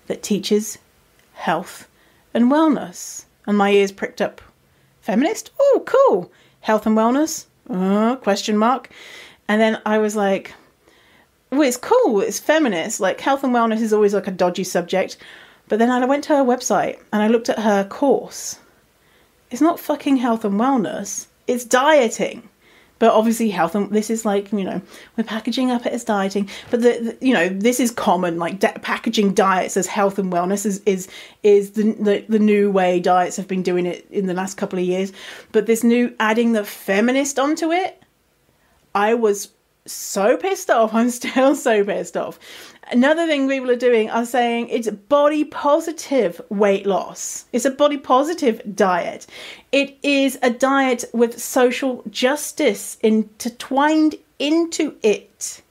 A: that teaches health and wellness. And my ears pricked up. Feminist? Oh, cool. Health and wellness? Question mark. And then I was like, well, it's cool. It's feminist. Like, health and wellness is always like a dodgy subject. But then I went to her website and I looked at her course. It's not fucking health and wellness. It's dieting. But obviously this is like, you know, we're packaging up it as dieting. But, you know, this is common, like packaging diets as health and wellness is the new way diets have been doing it in the last couple of years. But this new adding the feminist onto it, I was so pissed off. I'm still so pissed off. Another thing people are doing are saying it's body positive weight loss. It's a body positive diet. It is a diet with social justice intertwined into it.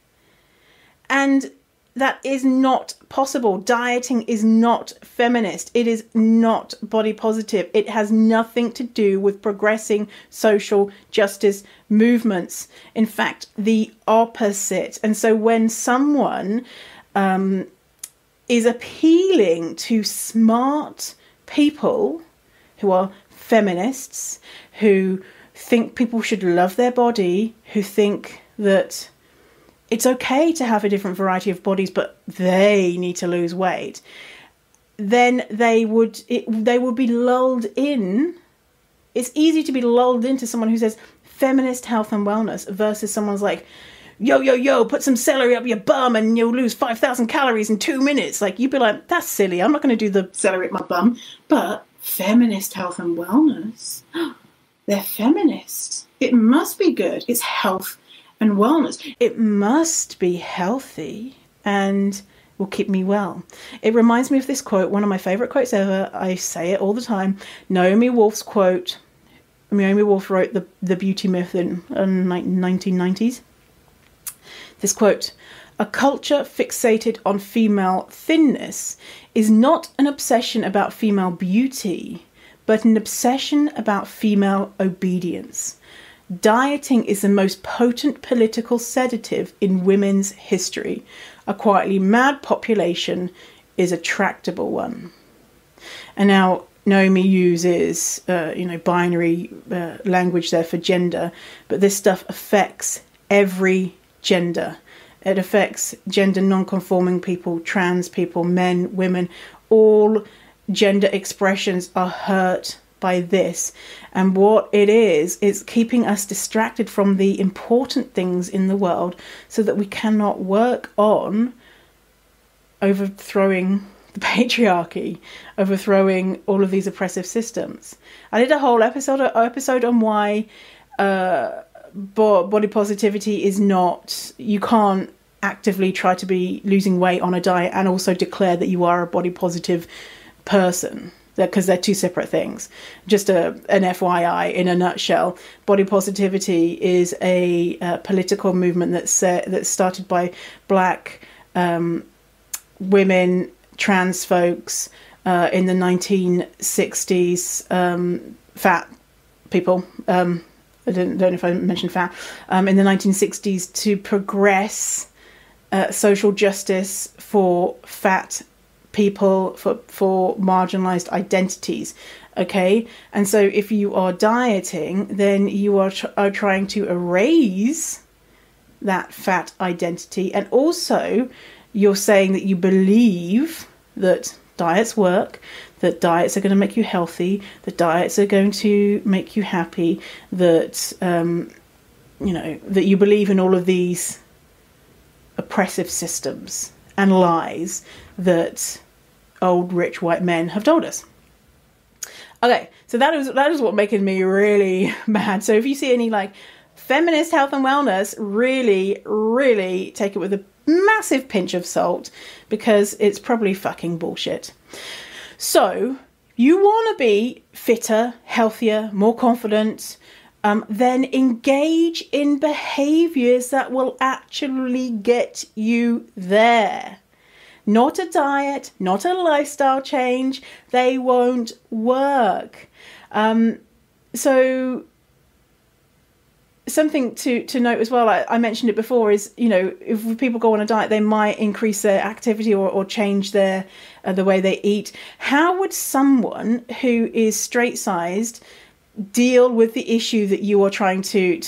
A: And that is not possible. Dieting is not feminist. It is not body positive. It has nothing to do with progressing social justice movements. In fact, the opposite. And so when someone is appealing to smart people who are feminists, who think people should love their body, who think that it's okay to have a different variety of bodies, but they need to lose weight, then they would be lulled in. It's easy to be lulled into someone who says feminist health and wellness versus someone's like, yo, put some celery up your bum and you'll lose 5,000 calories in 2 minutes. Like, you'd be like, that's silly. I'm not going to do the celery up my bum. But feminist health and wellness, they're feminist. It must be good. It's health and wellness. It must be healthy and will keep me well. It reminds me of this quote, one of my favourite quotes ever. I say it all the time. Naomi Wolf's quote. Naomi Wolf wrote the Beauty Myth in 1990s. This quote: "A culture fixated on female thinness is not an obsession about female beauty, but an obsession about female obedience. Dieting is the most potent political sedative in women's history. A quietly mad population is a tractable one." And now Naomi uses, binary language there for gender, but this stuff affects every gender. It affects gender non-conforming people, trans people, men, women. All gender expressions are hurt by this. And what it is keeping us distracted from the important things in the world so that we cannot work on overthrowing the patriarchy, overthrowing all of these oppressive systems. I did a whole episode on why body positivity is not, you can't actively try to be losing weight on a diet and also declare that you are a body positive person, because they're two separate things. Just an FYI, in a nutshell, body positivity is a political movement that's started by black women, trans folks in the 1960s, fat people. I don't know if I mentioned fat. In the 1960s, to progress social justice for fat people, for marginalized identities. Okay, and so if you are dieting, then you are trying to erase that fat identity, and also you're saying that you believe that diets work, that diets are going to make you healthy, that diets are going to make you happy, that that you believe in all of these oppressive systems and lies that old rich white men have told us. Okay, so that is what making me really mad. So if you see any like feminist health and wellness, really, really take it with a massive pinch of salt, because it's probably fucking bullshit. So you want to be fitter, healthier, more confident, then engage in behaviors that will actually get you there. Not a diet, not a lifestyle change. They won't work. So something to note as well, I mentioned it before, is, if people go on a diet, they might increase their activity or change their the way they eat. How would someone who is straight-sized deal with the issue that you are trying to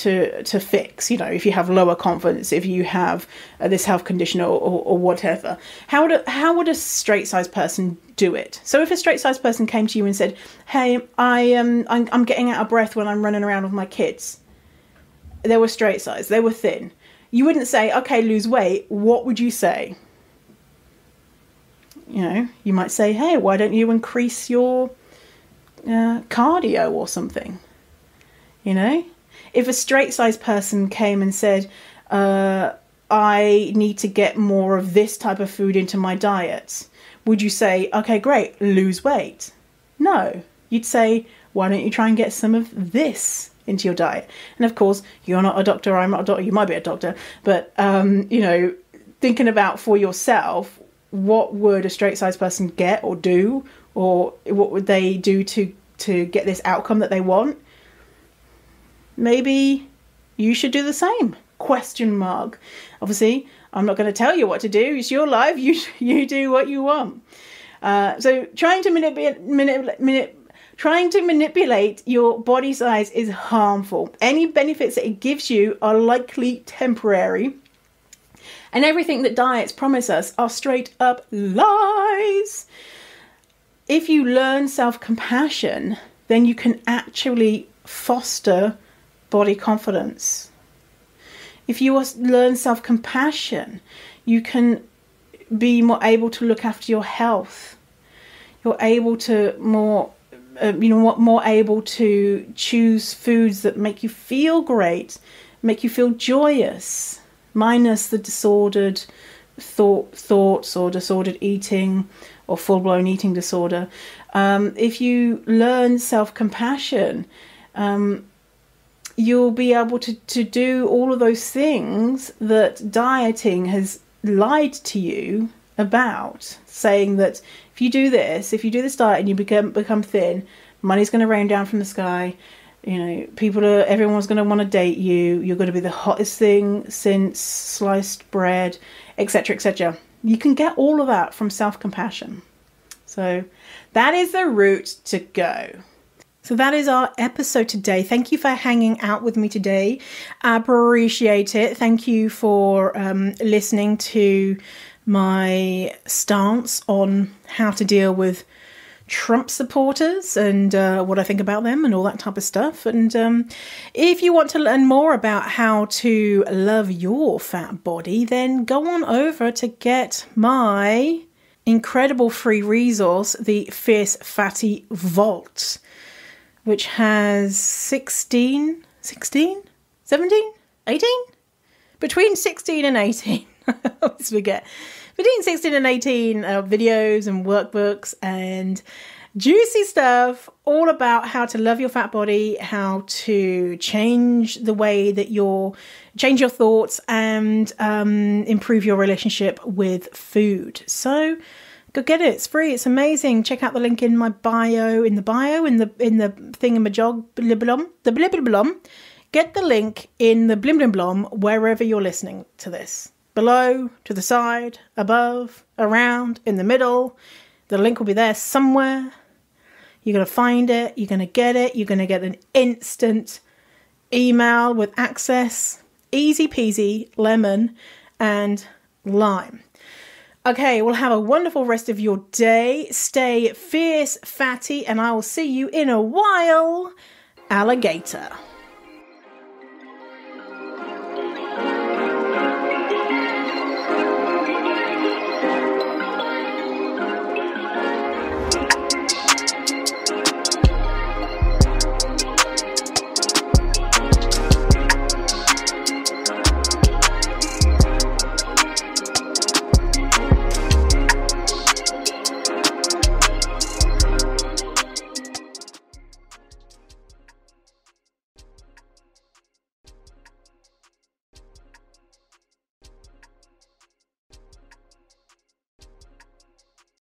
A: fix? If you have lower confidence, if you have this health condition or whatever, how would a straight-sized person do it? So if a straight-sized person came to you and said, "Hey, I'm getting out of breath when I'm running around with my kids," they were straight-sized, they were thin, you wouldn't say, "Okay, lose weight." What would you say? You might say, "Hey, why don't you increase your cardio or something?" If a straight-sized person came and said, "I need to get more of this type of food into my diet," would you say, "Okay, great, lose weight"? No, you'd say, "Why don't you try and get some of this into your diet?" And of course, you're not a doctor, I'm not a doctor, you might be a doctor, but thinking about for yourself, what would a straight size person get or do, or what would they do to get this outcome that they want? Maybe you should do the same. Question mark. Obviously, I'm not going to tell you what to do. It's your life. You do what you want. So trying to manipulate your body size is harmful. Any benefits that it gives you are likely temporary. And everything that diets promise us are straight up lies. If you learn self-compassion, then you can actually foster body confidence. If you learn self-compassion, you can be more able to look after your health. You're able to more able to choose foods that make you feel great, make you feel joyous, minus the disordered thoughts or disordered eating or full-blown eating disorder. If you learn self-compassion, you'll be able to do all of those things that dieting has lied to you about, saying that if you do this diet and you become thin, money's going to rain down from the sky. Everyone's going to want to date you. You're going to be the hottest thing since sliced bread, etc., etc. You can get all of that from self-compassion. So that is the route to go. So that is our episode today. Thank you for hanging out with me today. I appreciate it. Thank you for listening to my stance on how to deal with Trump supporters and what I think about them and all that type of stuff. And if you want to learn more about how to love your fat body, then go on over to get my incredible free resource, the Fierce Fatty Vault, which has 17? Between 16 and 18. I always forget. Between 16 and 18 videos and workbooks and juicy stuff all about how to love your fat body, how to change the way that change your thoughts and improve your relationship with food. So go get it. It's free. It's amazing. Check out the link in my bio, in the thingamajog, the blibblom. Get the link in the blimblom wherever you're listening to this. Below, to the side, above, around, in the middle. The link will be there somewhere. You're going to find it. You're going to get it. You're going to get an instant email with access. Easy peasy, lemon and lime. Okay, well, have a wonderful rest of your day. Stay fierce, fatty, and I will see you in a while. Alligator.